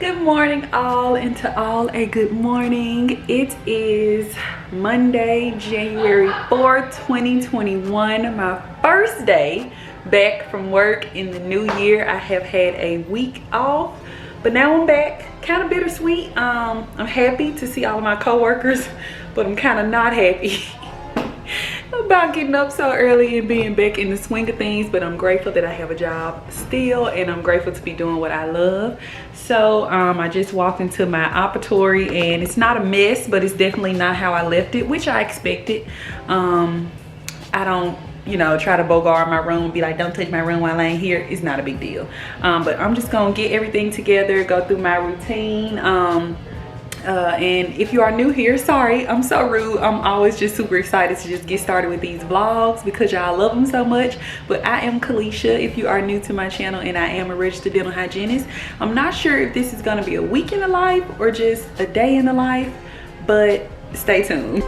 Good morning all, and to all a good morning. It is Monday, January 4th, 2021, my first day back from work in the new year. I have had a week off, but now I'm back. Kind of bittersweet. I'm happy to see all of my coworkers, but I'm kind of not happy about getting up so early and being back in the swing of things. But I'm grateful that I have a job still, and I'm grateful to be doing what I love. So I just walked into my operatory, and it's not a mess, but it's definitely not how I left it, which I expected. I don't, try to bogart my room and be like, don't touch my room while I ain't here. It's not a big deal. But I'm just gonna get everything together, go through my routine. And if you are new here, sorry, I'm so rude. I'm always just super excited to just get started with these vlogs because y'all love them so much. But I am Kalesha, if you are new to my channel, and I am a registered dental hygienist. I'm not sure if this is gonna be a week in the life or just a day in the life, but stay tuned.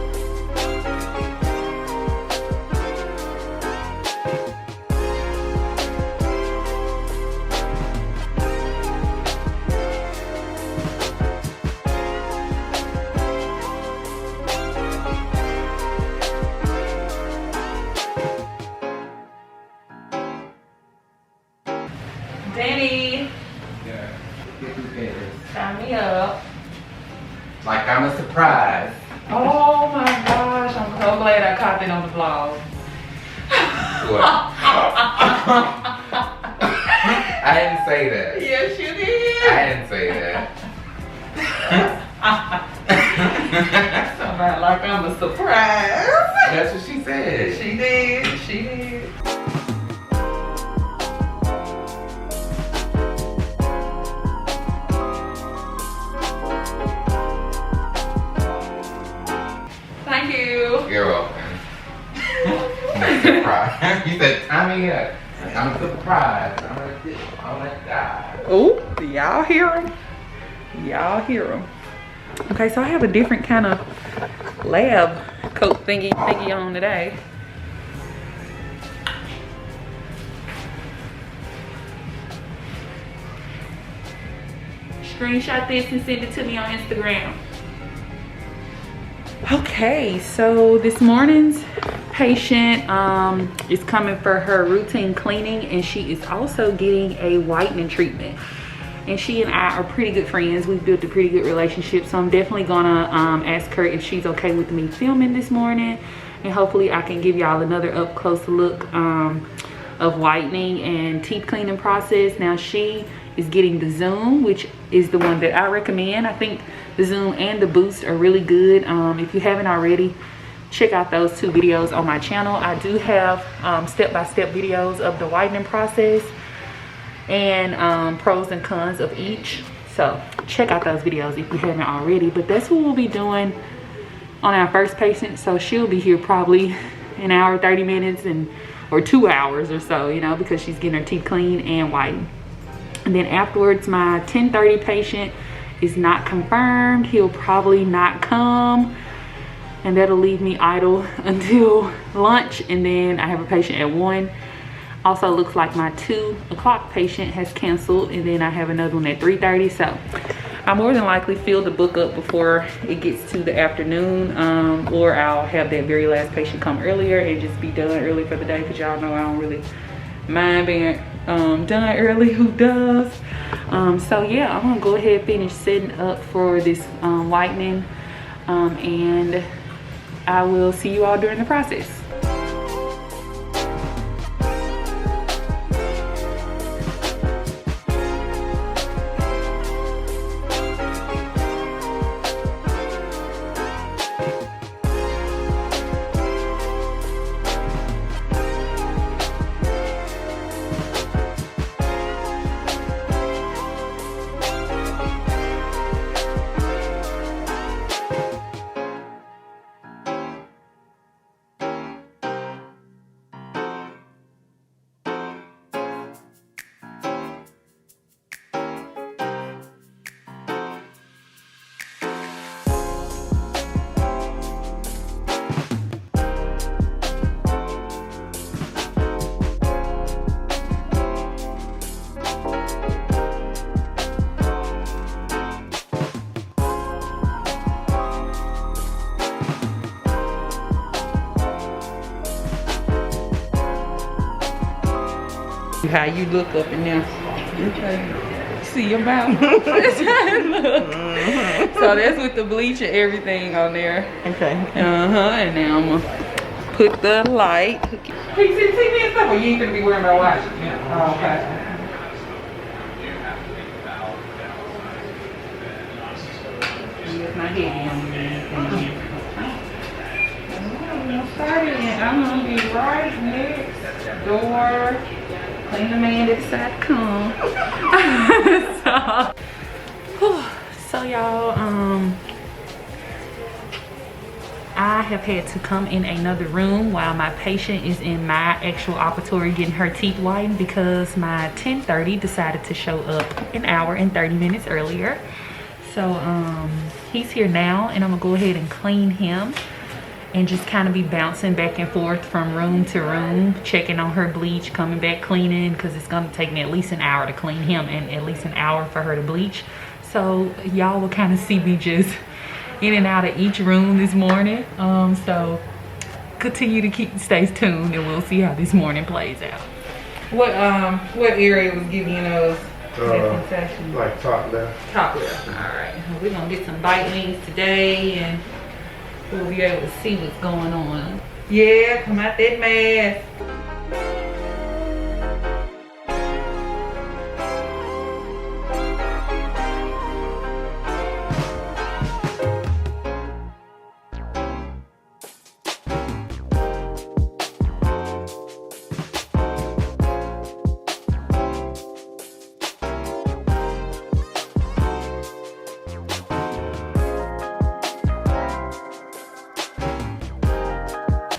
Danny. Yeah. Get through this. Sign me up. Like I'm a surprise. Oh my gosh, I'm so glad I caught that on the vlog. What? I didn't say that. Yes, you did. I didn't say that. Somebody like I'm a surprise. That's what she said. She did. She did. Thank you. You're welcome. No surprise. You said, Tommy, I'm a surprise. I'm like that. Oh, y'all hear him? Y'all hear him? Okay, so I have a different kind of lab coat thingy on today. Screenshot this and send it to me on Instagram. Okay, so this morning's patient is coming for her routine cleaning, and she is also getting a whitening treatment. And she and I are pretty good friends. We've built a pretty good relationship, so I'm definitely gonna ask her if she's okay with me filming this morning, and hopefully I can give y'all another up close look of whitening and teeth cleaning process. Now she is getting the Zoom, which is the one that I recommend. I think the Zoom and the Boost are really good. If you haven't already, check out those two videos on my channel. I do have step-by-step videos of the whitening process and pros and cons of each. So check out those videos if you haven't already. But that's what we'll be doing on our first patient. So she'll be here probably an hour, 30 minutes, or 2 hours or so, because she's getting her teeth clean and whitened. And then afterwards, my 10:30 patient is not confirmed. He'll probably not come, and that'll leave me idle until lunch. And then I have a patient at 1. Also looks like my 2 o'clock patient has canceled, and then I have another one at 3:30. So I more than likely fill the book up before it gets to the afternoon, or I'll have that very last patient come earlier and just be done early for the day, because y'all know I don't really mind being done early. Who does? So yeah, I'm gonna go ahead and finish setting up for this whitening, and I will see you all during the process. how you look up and down. Okay. See your mouth. So that's with the bleach and everything on there. Okay. And now I'm gonna put the light. Hey, you see the TV and stuff, or you ain't gonna be worrying about watching? Yeah. Oh, okay. My head on anything. I'm gonna be right next door. CleanTheMan.com. So y'all, I have had to come in another room while my patient is in my actual operatory getting her teeth whitened because my 10:30 decided to show up an hour and 30 minutes earlier. So he's here now, and I'm gonna go ahead and clean him and just kind of be bouncing back and forth from room to room, checking on her bleach, coming back cleaning, because it's gonna take me at least an hour to clean him and at least an hour for her to bleach. So y'all will kind of see me just in and out of each room this morning. So continue to stay tuned, and we'll see how this morning plays out. What area was giving you those? Like top left. Top left. All right. We're gonna get some whitenings today, and we'll be able to see what's going on. Yeah, come out that mask.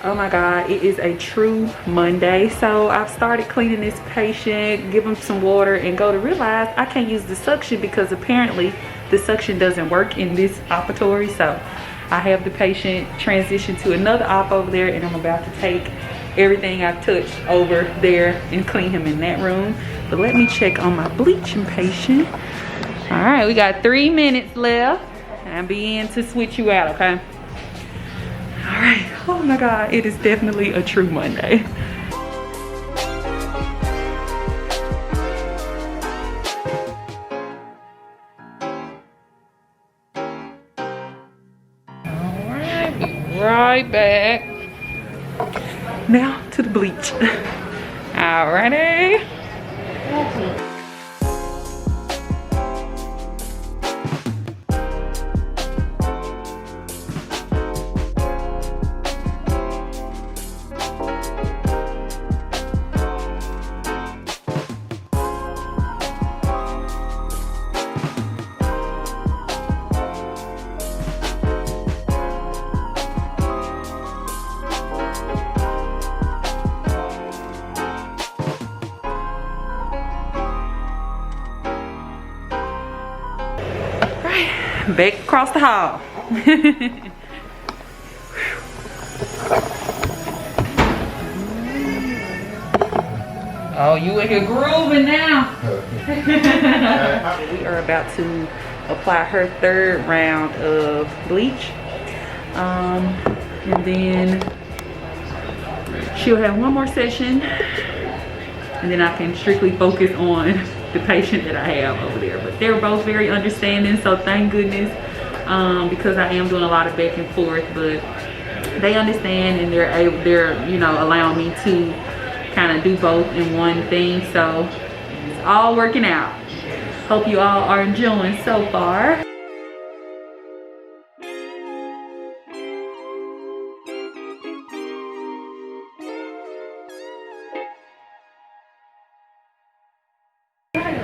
Oh my God, it is a true Monday. So I've started cleaning this patient, give him some water, and go to realize I can't use the suction because apparently the suction doesn't work in this operatory. So I have the patient transition to another op over there, and I'm about to take everything I've touched over there and clean him in that room. But let me check on my bleaching patient. All right, we got 3 minutes left. I'll be in to switch you out, okay? All right, oh my God, it is definitely a true Monday. All right, be right back. Now to the bleach. All righty. Back across the hall. Oh, you in here grooving now. We are about to apply her 3rd round of bleach. And then she'll have 1 more session, and then I can strictly focus on the patient that I have over there. But they're both very understanding, so thank goodness, because I am doing a lot of back and forth, but they understand, and they're you know, allowing me to kind of do both in one thing. So it's all working out. Hope you all are enjoying so far.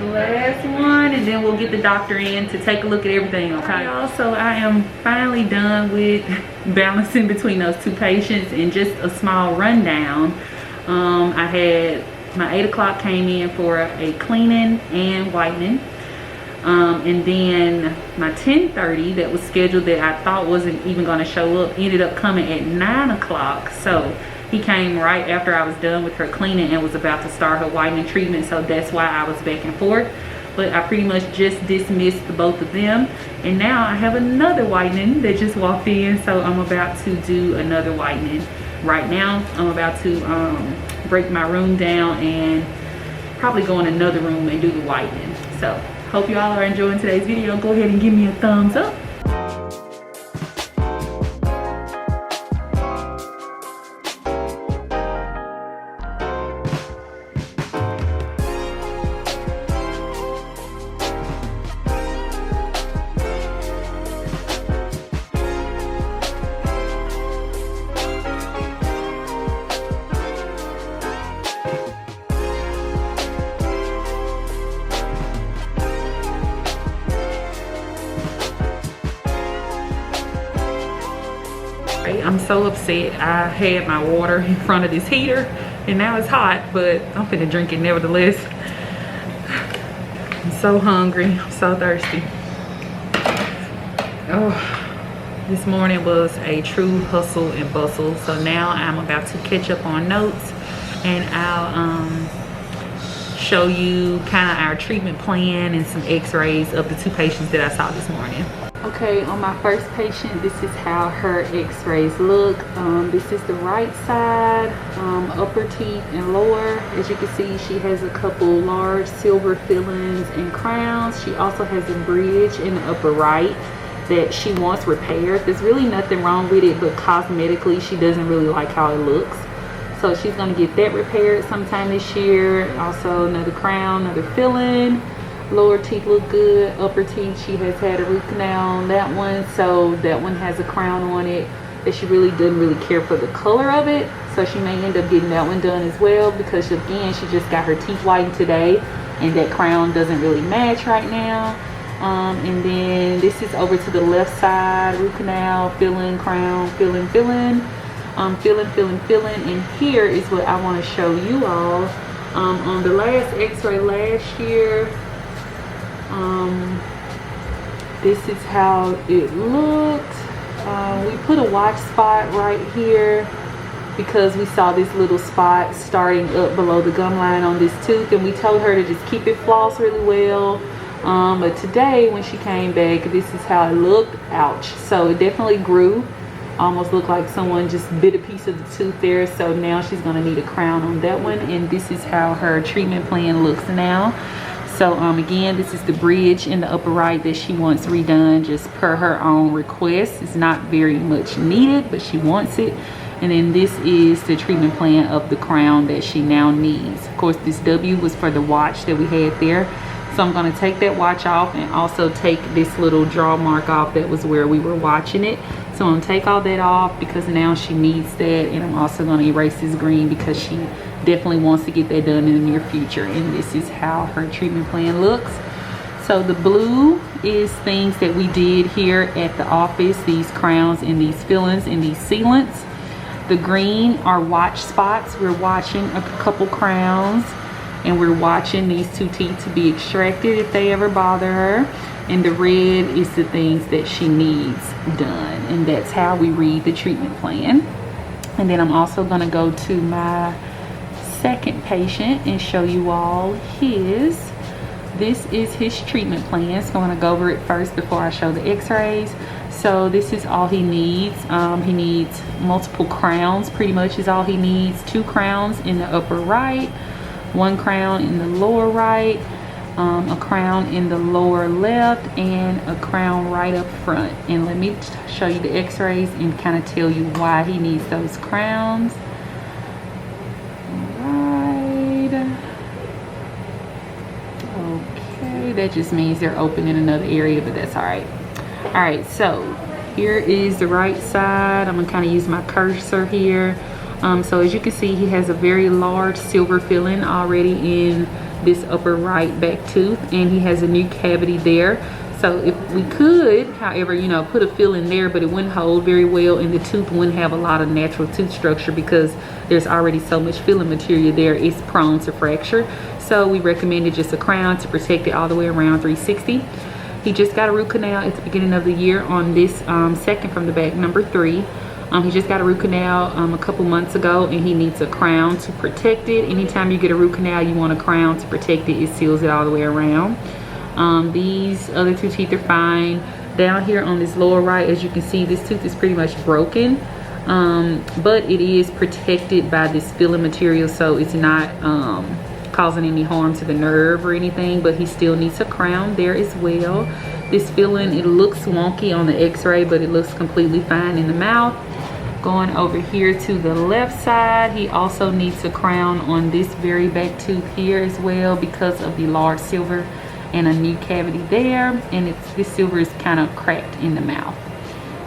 Last one, and then we'll get the doctor in to take a look at everything, okay? Also, I am finally done with balancing between those 2 patients, and just a small rundown. I had my 8 o'clock came in for a cleaning and whitening, and then my 10:30 that was scheduled that I thought wasn't even going to show up ended up coming at 9 o'clock. So he came right after I was done with her cleaning and was about to start her whitening treatment, so that's why I was back and forth. But I pretty much just dismissed the both of them, and now I have another whitening that just walked in, so I'm about to do another whitening. Right now I'm about to break my room down and probably go in another room and do the whitening. So hope you all are enjoying today's video. Go ahead and give me a thumbs up. I'm so upset. I had my water in front of this heater and now it's hot, but I'm finna drink it nevertheless. I'm so hungry, I'm so thirsty. Oh, this morning was a true hustle and bustle. So now I'm about to catch up on notes, and I'll show you kind of our treatment plan and some x-rays of the 2 patients that I saw this morning. Okay, on my first patient, this is how her x-rays look. This is the right side, upper teeth and lower. As you can see, she has a couple large silver fillings and crowns. She also has a bridge in the upper right that she wants repaired. There's really nothing wrong with it, but cosmetically, she doesn't really like how it looks. So she's gonna get that repaired sometime this year. Also another crown, another filling. Lower teeth look good. Upper teeth, she has had a root canal on that one, so that one has a crown on it that she really doesn't really care for the color of it, so she may end up getting that one done as well, because again, she just got her teeth whitened today and that crown doesn't really match right now. And then this is over to the left side, root canal, filling, crown, filling, filling, filling. And here is what I want to show you all. On the last x-ray last year, this is how it looked. We put a watch spot right here because we saw this little spot starting up below the gum line on this tooth, and we told her to just keep it flossed really well. But today when she came back, this is how it looked. Ouch. So it definitely grew. Almost looked like someone just bit a piece of the tooth there. So now she's gonna need a crown on that one, and this is how her treatment plan looks now. So again, this is the bridge in the upper right that she wants redone just per her own request. It's not very much needed, but she wants it. And then this is the treatment plan of the crown that she now needs. Of course, this W was for the watch that we had there. So I'm gonna take that watch off and also take this little draw mark off that was where we were watching it. So I'm gonna take all that off because now she needs that, and I'm also gonna erase this green because she definitely wants to get that done in the near future. And this is how her treatment plan looks. So the blue is things that we did here at the office, these crowns and these fillings and these sealants. The green are watch spots. We're watching a couple crowns, and we're watching these 2 teeth to be extracted if they ever bother her. And the red is the things that she needs done, and that's how we read the treatment plan. And then I'm also gonna go to my second patient and show you all his. This is his treatment plan. So I'm gonna go over it first before I show the x-rays. So this is all he needs. He needs multiple crowns, pretty much is all he needs. 2 crowns in the upper right, 1 crown in the lower right, a crown in the lower left, and a crown right up front. And let me show you the x-rays and kind of tell you why he needs those crowns. Okay, that just means they're open in another area, but that's all right. All right, so here is the right side. I'm gonna kind of use my cursor here. So as you can see, he has a very large silver filling already in this upper right back tooth, and he has a new cavity there. So if we could, however, you know, put a filling there, but it wouldn't hold very well, and the tooth wouldn't have a lot of natural tooth structure because there's already so much filling material there. It's prone to fracture. So we recommended just a crown to protect it all the way around 360. He just got a root canal at the beginning of the year on this second from the back, number 3. He just got a root canal a couple months ago, and he needs a crown to protect it. Anytime you get a root canal, you want a crown to protect it. It seals it all the way around. These other 2 teeth are fine. Down here on this lower right, as you can see, this tooth is pretty much broken, but it is protected by this filling material, so it's not causing any harm to the nerve or anything, but he still needs a crown there as well. This filling, it looks wonky on the x-ray, but it looks completely fine in the mouth. Going over here to the left side, he also needs a crown on this very back tooth here as well because of the large silver and a new cavity there, and this silver is kind of cracked in the mouth.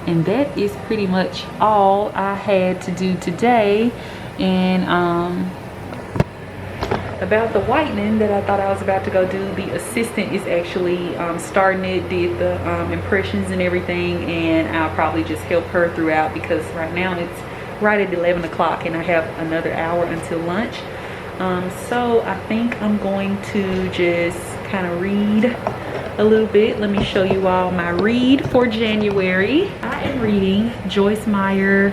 And that is pretty much all I had to do today. And about the whitening that I thought I was about to go do, the assistant is actually starting it, did the impressions and everything, and I'll probably just help her throughout because right now it's right at 11 o'clock and I have another hour until lunch. So I think I'm going to just kind of read a little bit. Let me show you all my read for January. I am reading Joyce Meyer,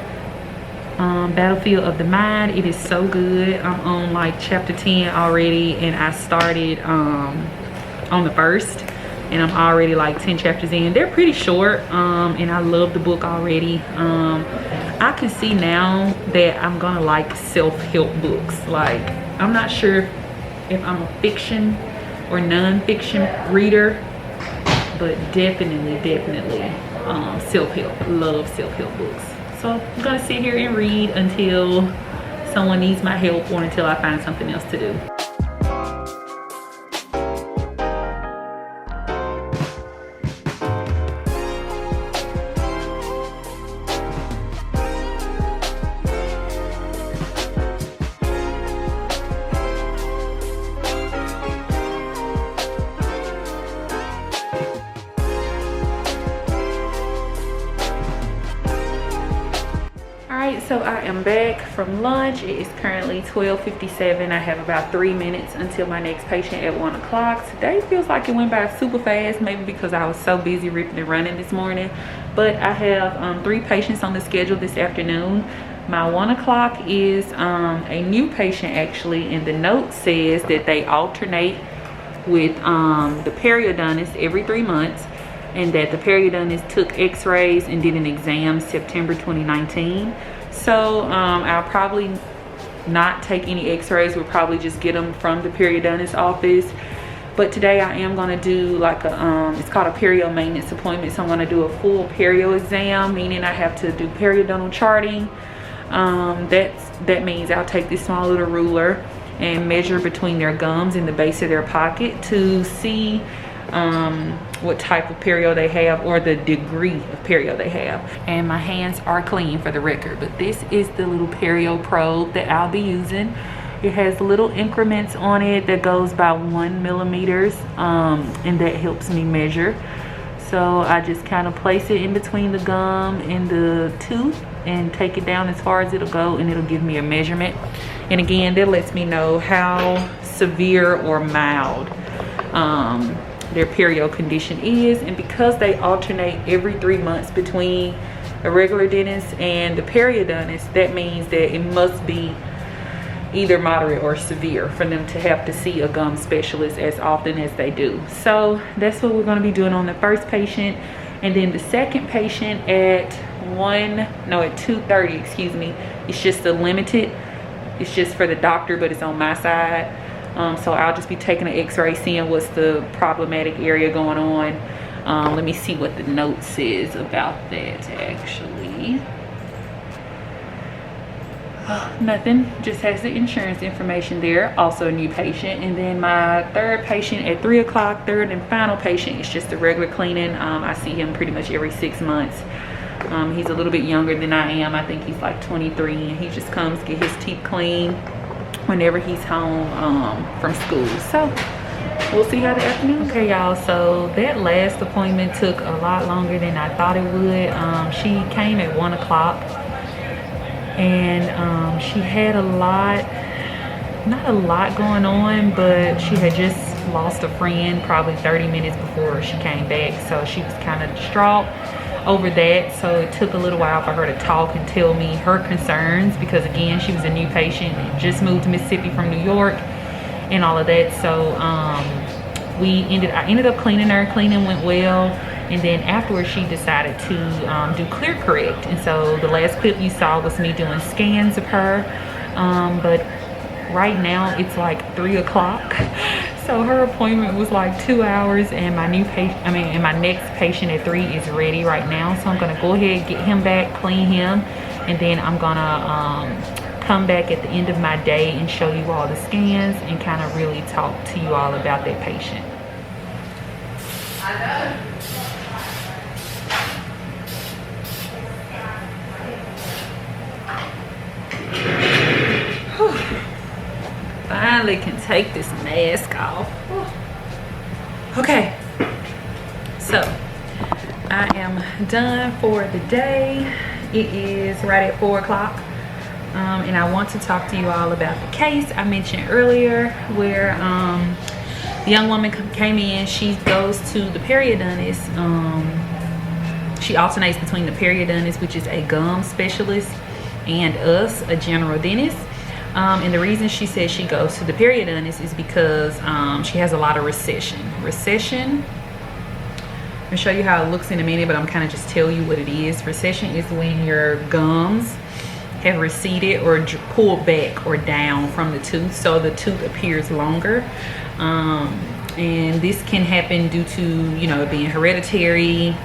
Battlefield of the Mind. It is so good. I'm on like chapter 10 already, and I started on the 1st, and I'm already like 10 chapters in. They're pretty short, and I love the book already. I can see now that I'm gonna like self-help books. Like, I'm not sure if I'm a fiction or non-fiction reader, but definitely self-help. Love self-help books. So I'm gonna sit here and read until someone needs my help or until I find something else to do. So I am back from lunch. It is currently 12:57. I have about 3 minutes until my next patient at 1 o'clock. Today feels like it went by super fast, maybe because I was so busy ripping and running this morning. But I have 3 patients on the schedule this afternoon. My 1 o'clock is a new patient actually, and the note says that they alternate with the periodontist every 3 months, and that the periodontist took x-rays and did an exam September 2019. So I'll probably not take any x-rays. We'll probably just get them from the periodontist office. But today I am going to do like a it's called a perio maintenance appointment. So I'm going to do a full perio exam, meaning I have to do periodontal charting. That means I'll take this small little ruler and measure between their gums and the base of their pocket to see what type of perio they have, or the degree of perio they have. And my hands are clean for the record, but this is the little perio probe that I'll be using. It has little increments on it that goes by 1 millimeters, and that helps me measure. So I just kind of place it in between the gum and the tooth and take it down as far as it'll go, and it'll give me a measurement. And again, that lets me know how severe or mild their perio condition is. And because they alternate every 3 months between a regular dentist and the periodontist, that means that it must be either moderate or severe for them to have to see a gum specialist as often as they do. So that's what we're going to be doing on the first patient. And then the second patient at 2:30, excuse me, it's just a limited, it's just for the doctor, but it's on my side. So I'll just be taking an x-ray, seeing what's the problematic area going on. Let me see what the note says about that actually. Nothing, just has the insurance information there. Also a new patient. And then my third patient at 3 o'clock, third and final patient, is just a regular cleaning. I see him pretty much every 6 months. He's a little bit younger than I am. I think he's like 23, and he just comes get his teeth cleaned whenever he's home from school. So we'll see how the afternoon. Okay y'all, so that last appointment took a lot longer than I thought it would. She came at 1 o'clock, and she had not a lot going on, but she had just lost a friend probably 30 minutes before she came back, so she was kind of distraught over that. So it took a little while for her to talk and tell me her concerns, because again, she was a new patient and just moved to Mississippi from New York and all of that. So I ended up cleaning her. Cleaning went well, and then afterwards she decided to do ClearCorrect. And so the last clip you saw was me doing scans of her, but right now it's like 3 o'clock. So her appointment was like 2 hours, and my and my next patient at 3 is ready right now. So I'm gonna go ahead, get him back, clean him, and then I'm gonna come back at the end of my day and show you all the scans and kind of really talk to you all about that patient. Finally can take this mask off. Okay, so I am done for the day. It is right at 4 o'clock, and I want to talk to you all about the case I mentioned earlier, where the young woman came in. She goes to the periodontist. She alternates between the periodontist, which is a gum specialist, and us, a general dentist. And the reason she says she goes to the periodontist is because she has a lot of recession. I'm gonna show you how it looks in a minute, but I'm kind of just tell you what it is. Recession is when your gums have receded or pulled back or down from the tooth, so the tooth appears longer. And this can happen due to, you know, being hereditary,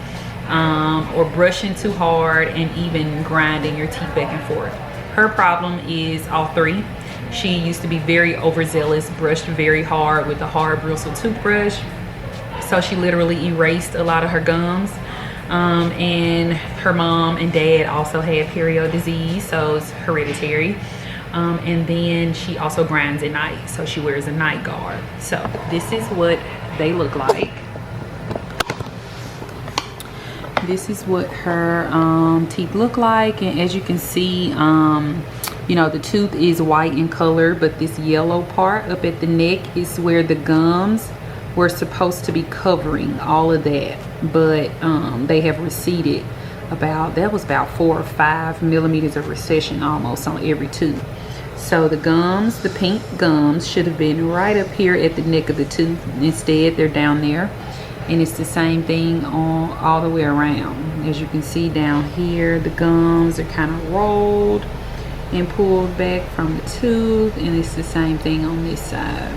or brushing too hard, and even grinding your teeth back and forth. Her problem is all three. She used to be very overzealous, brushed very hard with a hard bristle toothbrush. So she literally erased a lot of her gums. And her mom and dad also had perio disease, so it's hereditary. And then she also grinds at night, so she wears a night guard. So this is what they look like. This is what her teeth look like, and as you can see, you know, the tooth is white in color, but this yellow part up at the neck is where the gums were supposed to be covering all of that, but they have receded that was about 4 or 5 millimeters of recession almost on every tooth. So the gums, the pink gums, should have been right up here at the neck of the tooth. Instead, they're down there. And it's the same thing all the way around. As you can see down here, the gums are kind of rolled and pulled back from the tooth, and it's the same thing on this side.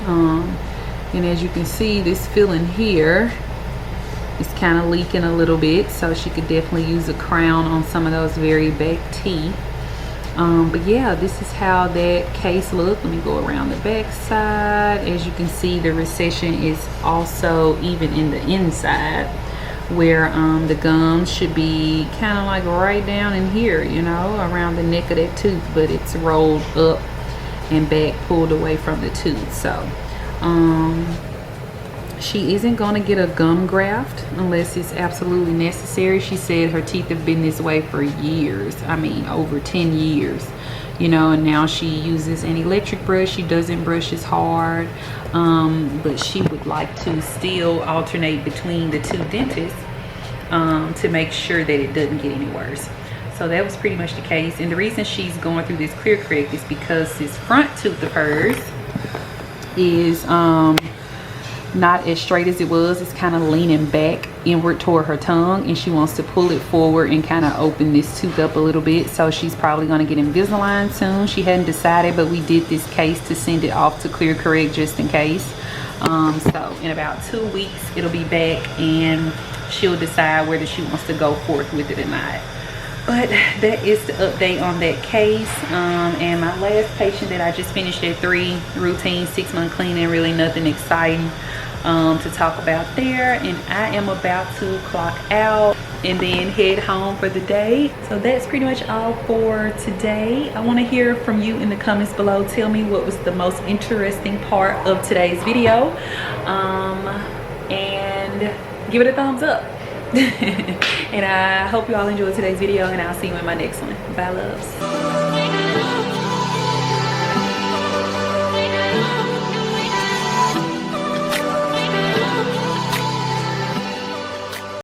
And as you can see, this filling here is kind of leaking a little bit, so she could definitely use a crown on some of those very back teeth. But yeah, this is how that case looked. Let me go around the back side. As you can see, the recession is also even in the inside, where the gums should be kind of like right down in here, you know, around the neck of that tooth, but it's rolled up and back, pulled away from the tooth. So she isn't going to get a gum graft unless it's absolutely necessary. She said her teeth have been this way for years. I mean, over 10 years, you know, and now she uses an electric brush. She doesn't brush as hard, but she would like to still alternate between the two dentists to make sure that it doesn't get any worse. So that was pretty much the case. And the reason she's going through this ClearCorrect is because this front tooth of hers is not as straight as it was. It's kind of leaning back inward toward her tongue, and she wants to pull it forward and kind of open this tooth up a little bit. So she's probably going to get Invisalign soon. She hadn't decided, but we did this case to send it off to ClearCorrect just in case. So in about 2 weeks it'll be back, and she'll decide whether she wants to go forth with it or not. But that is the update on that case. And my last patient that I just finished at 3, routine 6-month cleaning, really nothing exciting to talk about there. And I am about to clock out and then head home for the day. So that's pretty much all for today. I want to hear from you in the comments below. Tell me what was the most interesting part of today's video, and give it a thumbs up. And I hope you all enjoyed today's video, and I'll see you in my next one. Bye, loves.